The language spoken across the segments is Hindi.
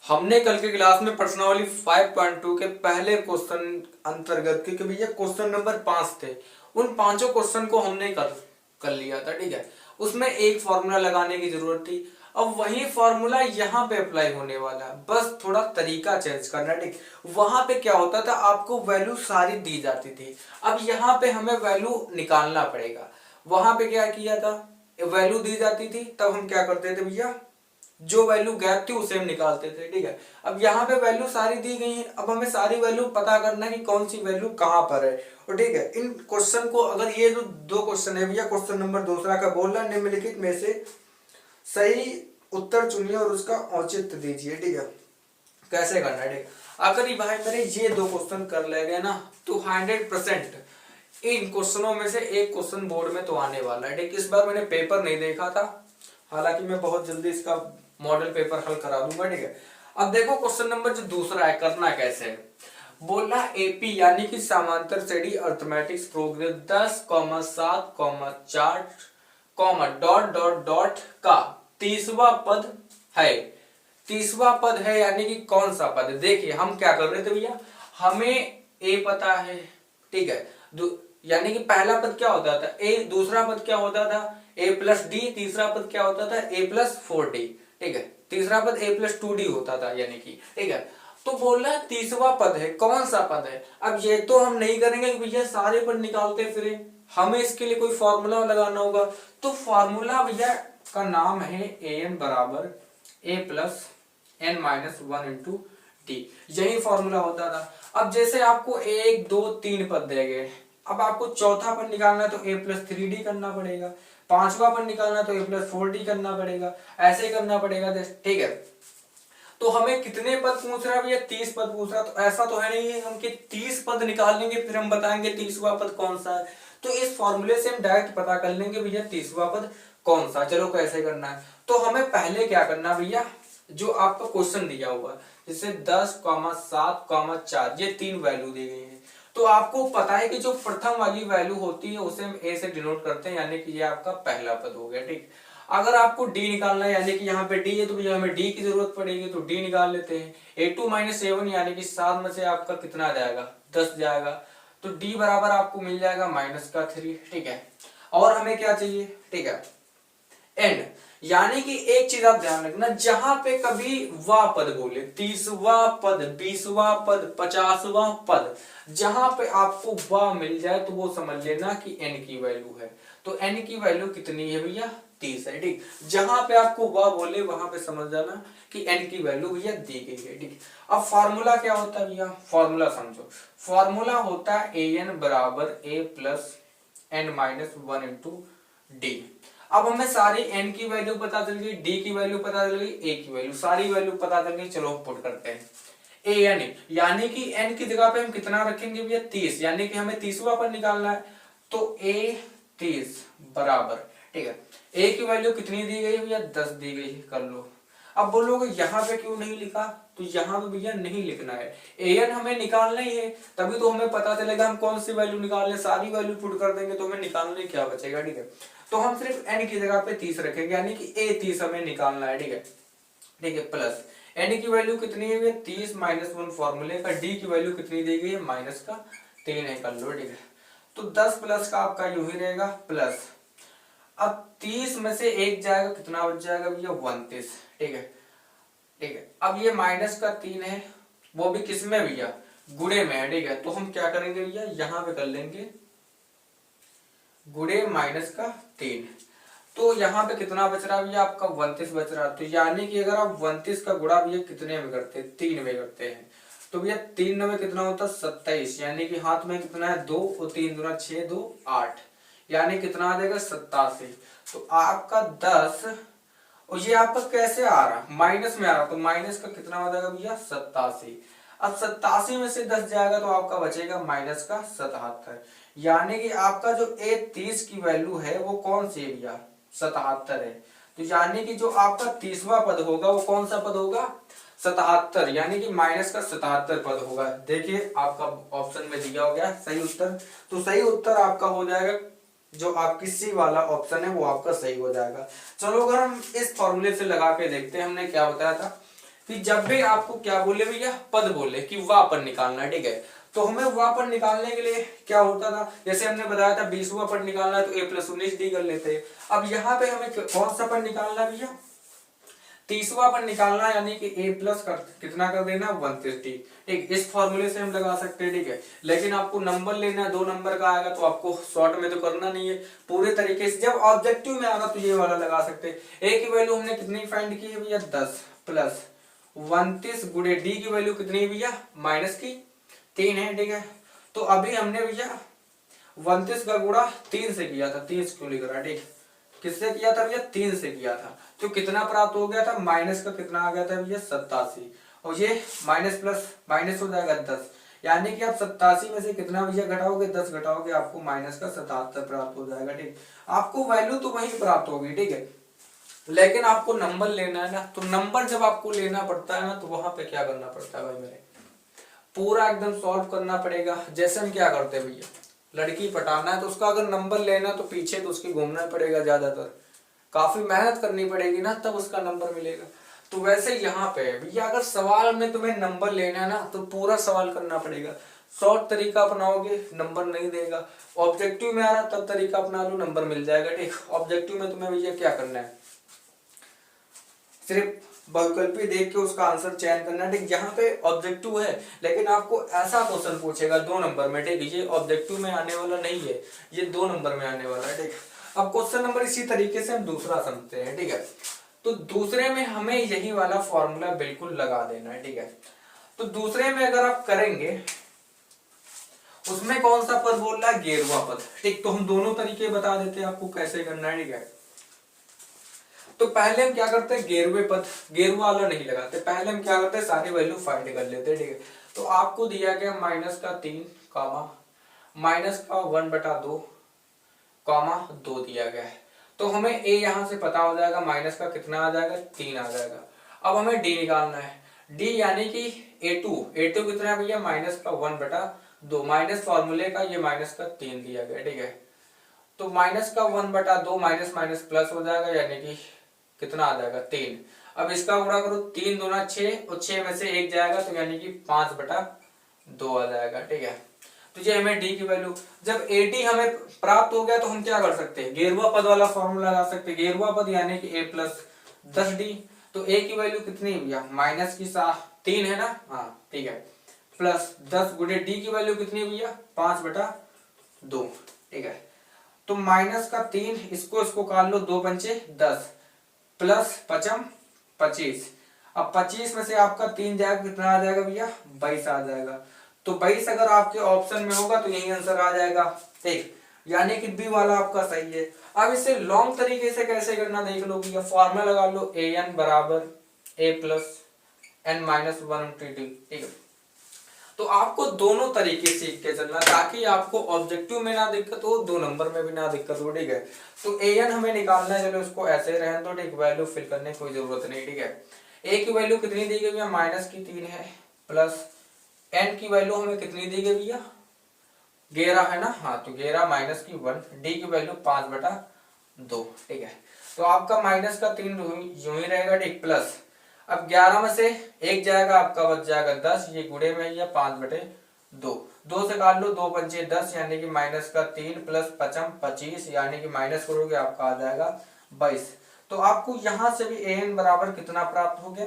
हमने कल के क्लास में प्रश्नावली 5.2 के पहले क्वेश्चन अंतर्गत, क्योंकि भैया क्वेश्चन नंबर 5 थे, उन पांचों क्वेश्चन को हमने कर लिया था। ठीक है, उसमें एक फॉर्मूला लगाने की जरूरत थी। अब वही फॉर्मूला यहाँ पे अप्लाई होने वाला है, बस थोड़ा तरीका चेंज करना है। ठीक, वहां पे क्या होता था, आपको वैल्यू सारी दी जाती थी, अब यहाँ पे हमें वैल्यू निकालना पड़ेगा। वहां पे क्या किया था, वैल्यू दी जाती थी, तब हम क्या करते थे भैया, जो वैल्यू गैप थी उसे हम निकालते थे। ठीक है, अब यहाँ पे वैल्यू सारी दी गई है, अब हमें सारी वैल्यू पता करना है कि कौन सी वैल्यू कहाँ पर है। और ठीक है, इन क्वेश्चन को, अगर ये जो दो क्वेश्चन है भैया, क्वेश्चन नंबर दूसरा का बोल रहा है निम्नलिखित में से सही उत्तर चुनिए और उसका औचित्य दीजिए। ठीक है, कैसे करना है। ठीक, अगर ये भाई मेरे ये दो क्वेश्चन कर ले गए ना, तो 100% इन क्वेश्चनों में से एक क्वेश्चन बोर्ड में तो आने वाला है। ठीक, इस बार मैंने पेपर नहीं देखा था, हालांकि मैं बहुत जल्दी इसका मॉडल पेपर हल करा दूंगा। ठीक है, अब देखो क्वेश्चन नंबर जो दूसरा है, करना कैसे है। बोला एपी यानी कि समांतर श्रेणी arithmetics progress 10,7,4 dot dot dot का 30वां पद है। 30वां पद है यानी कि कौन सा पद है। देखिए हम क्या कर रहे थे भैया, हमें ए पता है। ठीक है, यानी कि पहला पद क्या होता था ए, दूसरा पद क्या होता था ए प्लस डी, तीसरा पद क्या होता था ए प्लस 4डी। ठीक है, तीसरा पद ए प्लस 2डी होता था यानी कि। ठीक है, तो बोल रहा है 30वां पद है, कौन सा पद है। अब ये तो हम नहीं करेंगे कि भैया सारे पद निकालते फिरे, हमें इसके लिए कोई फॉर्मूला लगाना होगा। तो फॉर्मूला भैया का नाम है ए एन बराबर A plus N minus 1 into D, यही फॉर्मूला होता था। अब जैसे आपको 1 2 3 पद दे गए, अब आपको चौथा पद निकालना है तो ए प्लस 3डी करना पड़ेगा, पांचवा पद निकालना तो ए प्लस 4डी करना पड़ेगा, ऐसे करना पड़ेगा। ठीक है, तो हमें कितने पद पूछ रहा है भैया, 30 पद पूछ रहा है। तो ऐसा तो है नहीं है हम कि 30 पद निकाल लेंगे फिर हम बताएंगे 30वां पद कौन सा है। तो इस फॉर्मूले से हम डायरेक्ट पता कर लेंगे भैया 30वां पद कौन सा। चलो कैसे करना है, तो हमें पहले क्या करना भैया, जो आपका क्वेश्चन दिया हुआ है जैसे 10,7,4 ये तीन वैल्यू दी गई है, तो आपको पता है कि जो प्रथम वाली वैल्यू होती है उसे हम ए से डिनोट करते हैं, यानी कि ये आपका पहला पद हो गया। ठीक, अगर आपको डी निकालना है यानी कि यहाँ पे डी है तो भैया हमें डी की जरूरत पड़ेगी, तो डी निकाल लेते हैं। A2 माइनस A1 यानी कि 7 में से आपका कितना जाएगा, 10 जाएगा, तो डी बराबर आपको मिल जाएगा -3। ठीक है, और हमें क्या चाहिए, ठीक है, एंड, यानी कि एक चीज आप ध्यान रखना, जहां पे कभी वां पद बोले, 30वां पद, 20वां पद, 50वां पद, जहां पे आपको वां मिल जाए तो वो समझ लेना कि एन की वैल्यू है। तो एन की वैल्यू कितनी है भैया, 30 है। ठीक, जहां पे आपको वां बोले वहां पे समझ जाना कि एन की वैल्यू भैया दी गई है। ठीक, अब फॉर्मूला क्या होता है भैया, फॉर्मूला समझो, फॉर्मूला होता है ए एन बराबर A plus N minus 1 into D. अब हमें सारी n की वैल्यू पता चल गई, d की वैल्यू पता चल गई, a की वैल्यू, सारी वैल्यू पता चल गई। चलो हम पुट करते हैं a n, यानी कि n की जगह पे हम कितना रखेंगे भैया 30, यानी कि हमें 30वां पद निकालना है, तो a 30 बराबर, ठीक है, a की वैल्यू कितनी दी गई भैया 10 दी गई, कर लो। अब बोलोगे यहाँ पे क्यों नहीं लिखा, तो यहाँ पे भैया नहीं लिखना है, an हमें निकालना ही है, तभी तो हमें पता चलेगा हम कौन सी वैल्यू निकाल रहे, सारी वैल्यू पुट कर देंगे तो हमें निकालने क्या बचेगा। ठीक है, तो हम सिर्फ n की जगह पे 30 रखेंगे, यानी कि a 30 हमें निकालना है। ठीक है, ठीक है, प्लस n की वैल्यू कितनी है 30 माइनस 1 फॉर्मूले का, d की वैल्यू कितनी दी गई है -3 है, कर लो। ठीक है, तो 10 प्लस का आपका यूं ही रहेगा प्लस, अब 30 में से 1 जाएगा, कितना बच जाएगा भैया 29। ठीक है, ठीक है, अब ये -3 है, वो भी किस में भैया, गुणे में है। ठीक है, तो हम क्या करेंगे भैया, यहाँ पे कर लेंगे गुणे -3, तो यहाँ पे कितना बच रहा है भैया आपका 29 बच रहा है। तो यानी कि अगर आप 29 का गुणा भैया कितने में करते हैं, 3 में करते हैं, तो भैया 3 में कितना होता है 27, यानी कि हाथ में कितना है 2 और 3 दूना 6 2 8, यानी कितना आ जाएगा 87। तो आपका 10, और ये आपका कैसे आ रहा, माइनस में आ रहा, तो माइनस का कितना हो जाएगा भैया 87। अब 87 में से 10 जाएगा तो आपका बचेगा -77, यानी कि आपका जो A30 की वैल्यू है वो कौन सी है भैया 77 है। तो यानी कि जो आपका 30वां पद होगा वो कौन सा पद होगा 77, यानी कि -77 पद होगा। देखिए आपका ऑप्शन में दिया हो गया सही उत्तर, तो सही उत्तर आपका हो जाएगा जो आपकी सी वाला ऑप्शन है वो आपका सही हो जाएगा। चलो अगर हम इस फॉर्मूले से लगा के देखते हैं, हमने क्या बताया था कि जब भी आपको क्या बोले भैया, पद बोले कि वह पद निकालना है, ठीक है। तो हमें वह पद निकालने के लिए क्या होता था, जैसे हमने बताया था 20वां पद निकालना है तो a+19d कर लेते हैं। अब यहाँ पे हमें कौन सा पद निकालना है भैया, 30वां पद निकालना, यानी कि a प्लस कर कितना कर देना 130, ठीक। इस फॉर्मूले से हम लगा सकते हैं, ठीक है। लेकिन आपको नंबर लेना है, 2 नंबर का आएगा तो आपको शॉर्ट में तो करना नहीं है, पूरे तरीके से जब ऑब्जेक्टिव में आएगा तो ये वाला लगा सकते हैं। a की वैल्यू हमने कितनी फाइंड की है भैया 10 प्लस 29 गुणे डी की वैल्यू कितनी है भैया -3 है, ठीक है। तो अभी हमने भैया 29 का गुणा 3 से किया था, 30 क्यों लिख रहा है, ठीक। किससे किया था भैया 3 से किया था, तो कितना प्राप्त हो गया था, माइनस का कितना आ गया था भैया 87, और ये माइनस प्लस माइनस हो जाएगा 10, यानी कि आप 87 में से कितना भैया घटाओगे 10 घटाओगे, आपको माइनस का 77 प्राप्त हो जाएगा, ठीक। आपको वैल्यू तो वही प्राप्त होगी, ठीक है, लेकिन आपको नंबर लेना है ना, तो नंबर जब आपको लेना पड़ता है ना, तो वहां पे क्या करना पड़ता है भाई मेरे, पूरा एकदम सॉल्व करना पड़ेगा। जैसे हम क्या करते हैं भैया, लड़की पटाना है तो उसका अगर नंबर लेना तो पीछे तो उसके घूमना पड़ेगा, ज्यादातर काफी मेहनत करनी पड़ेगी ना, तब उसका नंबर मिलेगा। तो वैसे यहाँ पे भैया अगर सवाल में तुम्हें नंबर लेना है ना, तो पूरा सवाल करना पड़ेगा, शॉर्ट तरीका अपनाओगे नंबर नहीं देगा। ऑब्जेक्टिव में आ रहा तब तरीका अपना लो, नंबर मिल जाएगा, ठीक। ऑब्जेक्टिव में तुम्हें भैया क्या करना है, सिर्फ बहुविकल्पी देख के उसका आंसर चयन करना है, ठीक। यहाँ पे ऑब्जेक्टिव है, लेकिन आपको ऐसा क्वेश्चन पूछेगा 2 नंबर में, ठीक। ये ऑब्जेक्टिव में आने वाला नहीं है, ये 2 नंबर में आने वाला है, ठीक। अब क्वेश्चन नंबर इसी तरीके से हम दूसरा समझते हैं, ठीक है। तो दूसरे में हमें यही वाला फॉर्मूला बिल्कुल लगा देना है, ठीक है। तो दूसरे में अगर आप करेंगे, उसमें कौन सा पद बोल रहा है, गेरुआ पद, ठीक। तो हम दोनों तरीके बता देते हैं आपको कैसे करना है, ठीक है। तो पहले हम क्या करते हैं, गेरुए पद, गेरुआ वाला नहीं लगाते, पहले हम क्या करते हैं सारी वैल्यू फाइंड कर लेते हैं, ठीक है। तो आपको दिया गया -3 कामा -1/2 कामा 2 दिया गया है, तो हमें a यहां से पता हो जाएगा, माइनस का कितना आ जाएगा 3 आ जाएगा। अब हमें d निकालना है, d यानी कि a2 कितना है भैया -1/2, माइनस फॉर्मूले का ये -3 दिया गया, ठीक है। तो -1/2 माइनस माइनस प्लस हो जाएगा, यानी कि कितना आ जाएगा 3। अब इसका गुणा करो, 3 दूना 6 और 6 में से 1 जाएगा, तो यानी कि 5/2 आ जाएगा, ठीक है। तो ये हमें डी की वैल्यू, जब एटी हमें प्राप्त हो गया तो हम क्या कर सकते हैं, गेरुआ पद वाला फॉर्मूला लगा सकते हैं। गेरुआ पद यानी कि a+10d, तो a की वैल्यू कितनी है भैया -3 है ना, हाँ ठीक है, प्लस 10 गुणे डी की वैल्यू कितनी है भैया 5/2, ठीक है। तो -3, इसको काट लो, 2 पंचे 10 प्लस 5 25, अब 25 में से आपका 3 जाएगा, कितना आ जाएगा भैया 22 आ जाएगा। तो 22 अगर आपके ऑप्शन में होगा तो यही आंसर आ जाएगा, ठीक, यानी कि बी वाला आपका सही है। अब इसे लॉन्ग तरीके से कैसे करना देख लो भैया, फॉर्मूला लगा लो, an बराबर a+n-1/t, ठीक है। तो आपको दोनों तरीके सीख के चलना, ताकि आपको ऑब्जेक्टिव में ना दिक्कत हो, 2 नंबर में भी ना दिक्कत हो, ठीक है। तो an हमें निकालना है, चलो उसको ऐसे रहने दो, ठीक, वैल्यू फिल करने की कोई जरूरत नहीं, ठीक है। a की वैल्यू कितनी दी गई भैया -3 है, प्लस n की वैल्यू हमें कितनी दी गई भैया 11 है ना, हाँ, तो 11 -1, d की वैल्यू 5/2, ठीक है। तो आपका -3 यूं ही रहेगा, ठीक, प्लस अब 11 में से 1 जाएगा, आपका बच जाएगा 10, ये गुणे में या 5/2, 2 से काट लो, 2 पंचे 10, यानी कि -3 प्लस 5 25, यानी कि माइनस करोगे आपका आ जाएगा 22। तो आपको यहां से भी an बराबर कितना प्राप्त हो गया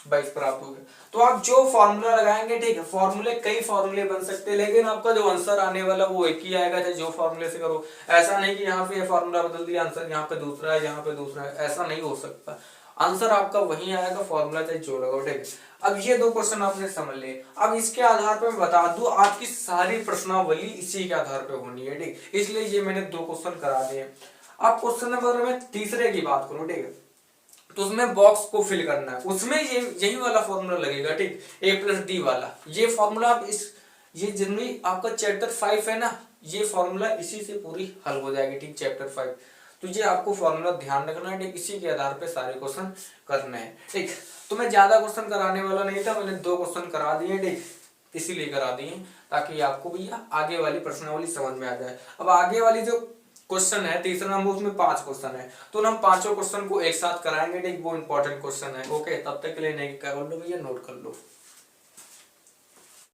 22 प्राप्त हो गया। तो आप जो फॉर्मूला लगाएंगे, ठीक है, फॉर्मूले कई फॉर्मूले बन सकते हैं, लेकिन आपका जो आंसर आने वाला वो एक ही आएगा, चाहे जो फॉर्मूले से करो। ऐसा नहीं कि यहाँ पे ये फॉर्मूला बदल दिया, आंसर यहाँ पे दूसरा है, यहाँ पे दूसरा है, ऐसा नहीं हो सकता। आंसर आपका वही आएगा, फॉर्मूला चाहे जो लगाओ, ठीक है। अब ये 2 क्वेश्चन आपने समझ लिए। अब इसके आधार पर मैं बता दूं, आपकी सारी प्रश्नावली इसी के आधार पर होनी है, ठीक, इसलिए ये मैंने 2 क्वेश्चन करा दिए। अब क्वेश्चन नंबर में तीसरे की बात करूं, ठीक है, तो उसमें बॉक्स को फिल करना है, उसमें ये यही वाला फॉर्मूला लगेगा, ठीक, a+d वाला। ये फॉर्मूला आप ये जनरली आपका चैप्टर 5 है ना, ये फॉर्मूला इसी से पूरी हल हो जाएगी, ठीक, चैप्टर 5। तो ये आपको फॉर्मूला ध्यान रखना है, ठीक, इसी के आधार पे सारे क्वेश्चन करने हैं, ठीक। तो मैं ज्यादा क्वेश्चन कराने वाला नहीं था, मैंने 2 क्वेश्चन करा दिए, ठीक, इसीलिए करा दिए ताकि आपको भी आगे वाली प्रश्नावली समझ में आ जाए। अब आगे वाली जो क्वेश्चन है, तीसरा नंबर उसमें 5 क्वेश्चन है, तो हम पांचों क्वेश्चन को एक साथ कराएंगे, ठीक, वो इंपॉर्टेंट क्वेश्चन है। ओके, तब तक के लिए नहीं कर लो भैया, नोट कर लो।